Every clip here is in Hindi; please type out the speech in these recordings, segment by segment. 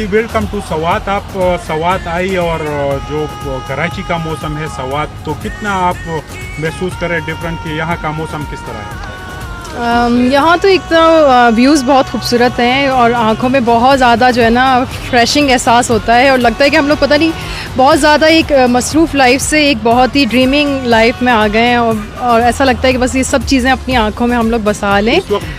Ji welcome to Swat. आप सवात आई और जो कराची का मौसम है सवात, तो कितना आप महसूस करें डिफरेंट कि यहाँ का मौसम किस तरह है? यहाँ तो एक तो व्यूज़ बहुत खूबसूरत हैं और आँखों में बहुत ज़्यादा जो है ना फ्रेशिंग एहसास होता है और लगता है कि हम लोग पता नहीं बहुत ज़्यादा एक मसरूफ़ लाइफ से एक बहुत ही ड्रीमिंग लाइफ में आ गए हैं और ऐसा लगता है कि बस ये सब चीज़ें अपनी आँखों में हम लोग बसा लें। इस वक्त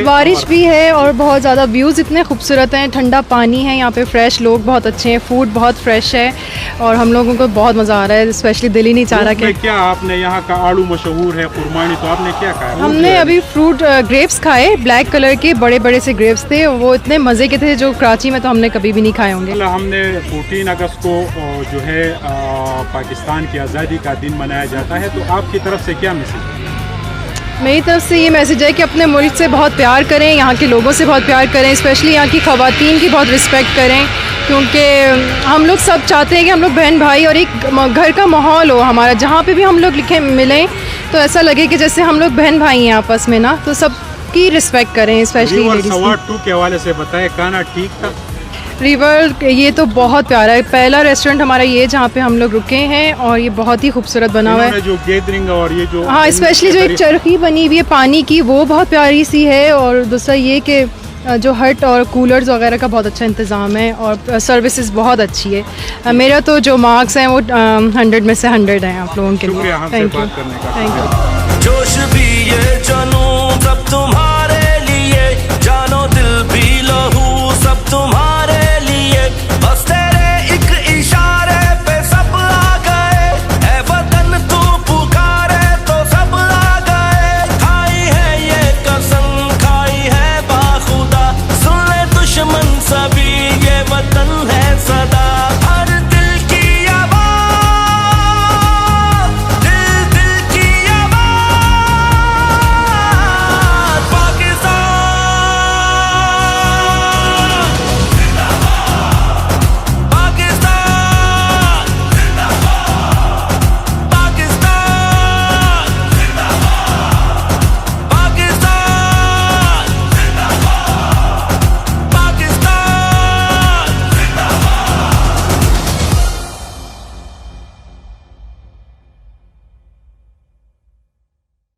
बारिश भी है और बहुत ज़्यादा व्यूज़ इतने खूबसूरत हैं, ठंडा पानी है यहाँ पे, फ्रेश लोग बहुत अच्छे हैं, फूड बहुत फ्रेश है और हम लोगों को बहुत मज़ा आ रहा है। स्पेशली दिल ही नहीं चाह रहा कि क्या आपने यहाँ का आड़ू मशहूर है, कुरमानी, तो आपने क्या खाया? हमने अभी फ्रूट ग्रेप्स खाए, ब्लैक कलर के बड़े बड़े से ग्रेप्स थे, वो इतने मज़े के थे जो कराची में तो हमने कभी भी नहीं खाए होंगे। हमने 14 अगस्त को जो है पाकिस्तान की आज़ादी का दिन मनाया जाता है, तो आपकी तरफ से क्या मैसेज? मेरी तरफ से ये मैसेज है कि अपने मुल्क से बहुत प्यार करें, यहाँ के लोगों से बहुत प्यार करें, स्पेशली यहाँ की ख़वातीन की बहुत रिस्पेक्ट करें, क्योंकि हम लोग सब चाहते हैं कि हम लोग बहन भाई और एक घर का माहौल हो हमारा, जहाँ पे भी हम लोग मिलें तो ऐसा लगे कि जैसे हम लोग बहन भाई हैं आपस में ना, तो सबकी रिस्पेक्ट करें, स्पेशली लेडीज़ की। सवात 2 के हवाले से बताएं, खाना ठीक था? रिवर ये तो बहुत प्यारा है, पहला रेस्टोरेंट हमारा ये जहाँ पे हम लोग रुके हैं और ये बहुत ही खूबसूरत बना हुआ है। जो गैदरिंग और ये जो स्पेशली जो एक चरखी बनी हुई है पानी की, वो बहुत प्यारी सी है और दूसरा ये कि जो हट और कूलर्स वगैरह का बहुत अच्छा इंतज़ाम है और सर्विसेज बहुत अच्छी है। मेरा तो जो मार्क्स हैं वो 100 में से 100 हैं आप लोगों के लिए। Thank you. जोश भी ये